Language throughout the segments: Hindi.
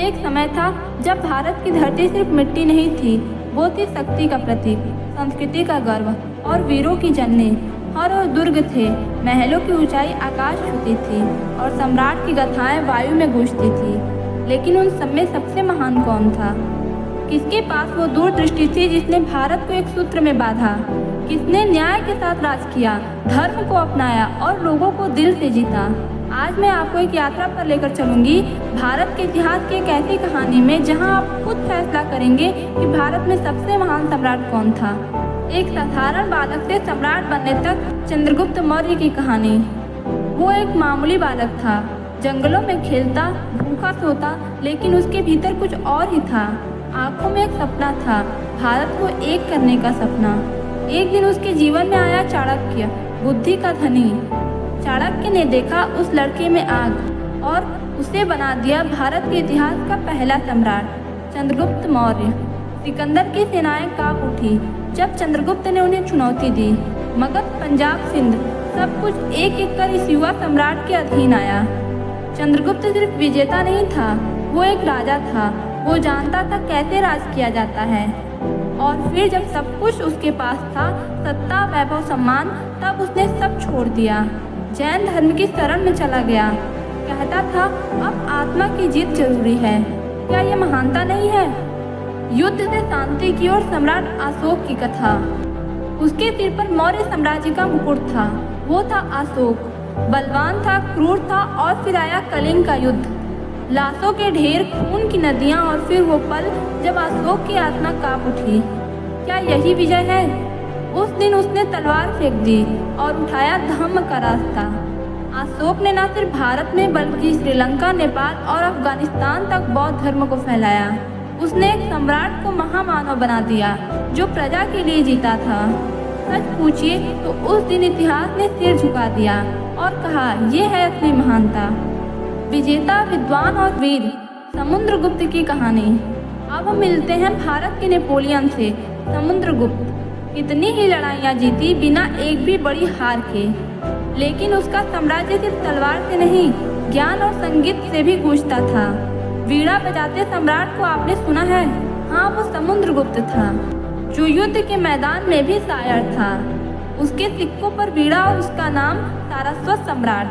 एक समय था जब भारत की धरती सिर्फ मिट्टी नहीं थी, वो थी शक्ति का प्रतीक, संस्कृति का गर्व और वीरों की जननी। हर ओर दुर्ग थे, महलों की ऊंचाई आकाश छूती थी और सम्राट की गाथाएं वायु में गूंजती थी। लेकिन उन सब में सबसे महान कौन था? किसके पास वो दूरदृष्टि थी जिसने भारत को एक सूत्र में बांधा? किसने न्याय के साथ राज किया, धर्म को अपनाया और लोगों को दिल से जीता? आज मैं आपको एक यात्रा पर लेकर चलूंगी, भारत के इतिहास की एक ऐसी कहानी में जहां आप खुद फैसला करेंगे कि भारत में सबसे महान सम्राट कौन था। एक साधारण बालक से सम्राट बनने तक चंद्रगुप्त मौर्य की कहानी। वो एक मामूली बालक था, जंगलों में खेलता, भूखा सोता, लेकिन उसके भीतर कुछ और ही था। आंखों में एक सपना था, भारत को एक करने का सपना। एक दिन उसके जीवन में आया चाणक्य, बुद्धि का धनी। चाणक्य ने देखा उस लड़के में आग और उसे बना दिया भारत के इतिहास का पहला सम्राट, चंद्रगुप्त मौर्य। सिकंदर की सेनाएं कांप उठी जब चंद्रगुप्त ने उन्हें चुनौती दी। मगध, पंजाब, सिंध सब कुछ एक एक कर इस युवा सम्राट के अधीन आया। चंद्रगुप्त सिर्फ विजेता नहीं था, वो एक राजा था। वो जानता था कैसे राज किया जाता है। और फिर जब सब कुछ उसके पास था, सत्ता, वैभव, सम्मान, तब उसने सब छोड़ दिया। जैन धर्म की शरण में चला गया। कहता था अब आत्मा की जीत जरूरी है। क्या यह महानता नहीं है? युद्ध से शांति की ओर सम्राट अशोक की कथा। उसके सिर पर मौर्य साम्राज्य का मुकुट था। वो था अशोक, बलवान था, क्रूर था। और फिर आया कलिंग का युद्ध, लाशों के ढेर, खून की नदियां और फिर वो पल जब अशोक की आत्मा कांप उठी। क्या यही विजय है? उस दिन उसने तलवार फेंक दी और उठाया धम्म का रास्ता। अशोक ने न सिर्फ भारत में बल्कि श्रीलंका, नेपाल और अफगानिस्तान तक बौद्ध धर्म को फैलाया। उसने एक सम्राट को महामानव बना दिया जो प्रजा के लिए जीता था। सच पूछिए तो उस दिन इतिहास ने सिर झुका दिया और कहा, ये है असली महानता। विजेता, विद्वान और वीर, समुद्रगुप्त की कहानी। अब हम मिलते हैं भारत के नेपोलियन से, समुद्रगुप्त। कितनी ही लड़ाइयाँ जीती बिना एक भी बड़ी हार के। लेकिन उसका साम्राज्य सिर्फ तलवार से नहीं, ज्ञान और संगीत से भी गूंजता था। वीणा बजाते सम्राट को आपने सुना है? हाँ, वो समुद्रगुप्त था, जो युद्ध के मैदान में भी शायर था। उसके सिक्कों पर वीणा और उसका नाम सारस्वत सम्राट।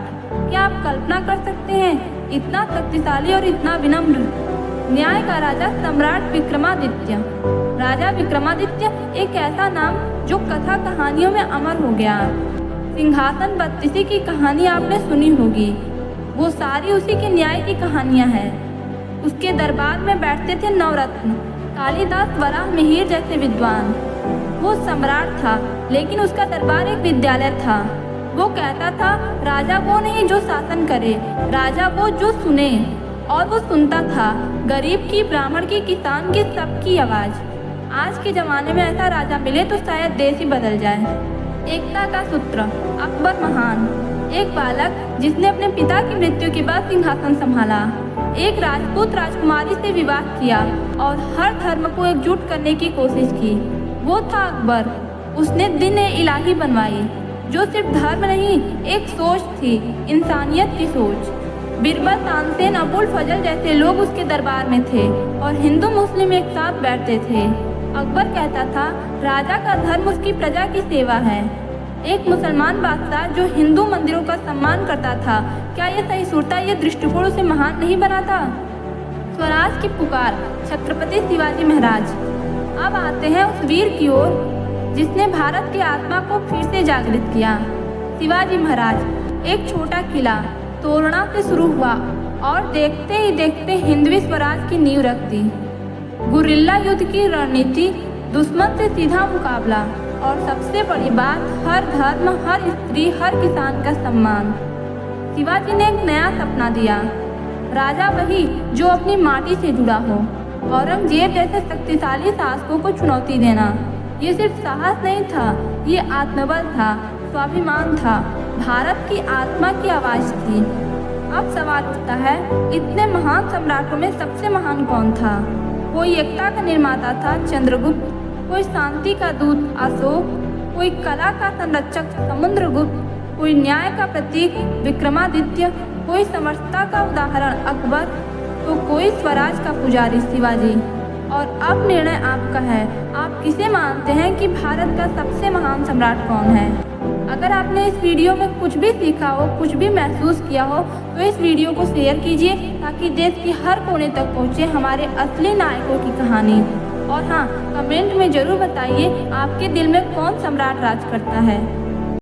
क्या आप कल्पना कर सकते हैं? इतना शक्तिशाली और इतना विनम्र। न्याय का राजा सम्राट विक्रमादित्य। राजा विक्रमादित्य एक ऐसा नाम जो कथा कहानियों में अमर हो गया। सिंहासन बत्तीसी की कहानी आपने सुनी होगी, वो सारी उसी के न्याय की कहानियां हैं। उसके दरबार में बैठते थे नवरत्न, कालिदास, वराह मिहिर जैसे विद्वान। वो सम्राट था, लेकिन उसका दरबार एक विद्यालय था। वो कहता था, राजा वो नहीं जो शासन करे, राजा वो जो सुने। और वो सुनता था गरीब की, ब्राह्मण की, किसान की, सबकी आवाज़। आज के ज़माने में ऐसा राजा मिले तो शायद देश ही बदल जाए। एकता का सूत्र, अकबर महान। एक बालक जिसने अपने पिता की मृत्यु के बाद सिंहासन संभाला। एक राजपूत राजकुमारी से विवाह किया और हर धर्म को एकजुट करने की कोशिश की। वो था अकबर। उसने दिन-ए-इलाही बनवाई, जो सिर्फ धर्म नहीं, एक सोच थी, इंसानियत की सोच। बिरबल, तानसेन, अबुल फजल जैसे लोग उसके दरबार में थे और हिंदू मुस्लिम एक साथ बैठते थे। अकबर कहता था, राजा का धर्म उसकी प्रजा की सेवा है। एक मुसलमान बादशाह जो हिंदू मंदिरों का सम्मान करता था, क्या यह सहिष्णुता, यह दृष्टिकोण उसे महान नहीं बनाता? स्वराज की पुकार, छत्रपति शिवाजी महाराज। अब आते हैं उस वीर की ओर जिसने भारत की आत्मा को फिर से जागृत किया। शिवाजी महाराज। एक छोटा किला तोरणा से शुरू हुआ और देखते ही देखते हिंदवी स्वराज की नींव रख दी। गुरिल्ला युद्ध की रणनीति, दुश्मन से सीधा मुकाबला और सबसे बड़ी बात, हर धर्म, हर स्त्री, हर किसान का सम्मान। शिवाजी ने एक नया सपना दिया, राजा वही जो अपनी माटी से जुड़ा हो। औरंगजेब जैसे शक्तिशाली शासकों को चुनौती देना, ये सिर्फ साहस नहीं था, ये आत्मबल था, स्वाभिमान था, भारत की आत्मा की आवाज़ थी। अब सवाल उठता है, इतने महान सम्राटों में सबसे महान कौन था? कोई एकता का निर्माता था, चंद्रगुप्त। कोई शांति का दूत, अशोक। कोई कला का संरक्षक, समुद्रगुप्त। कोई न्याय का प्रतीक, विक्रमादित्य। कोई समरसता का उदाहरण, अकबर। तो कोई स्वराज का पुजारी शिवाजी। और अब निर्णय आपका है, आप किसे मानते हैं कि भारत का सबसे महान सम्राट कौन है। अगर आपने इस वीडियो में कुछ भी सीखा हो, कुछ भी महसूस किया हो, तो इस वीडियो को शेयर कीजिए ताकि देश की हर कोने तक पहुँचे हमारे असली नायकों की कहानी। और हाँ, कमेंट में ज़रूर बताइए आपके दिल में कौन सम्राट राज करता है।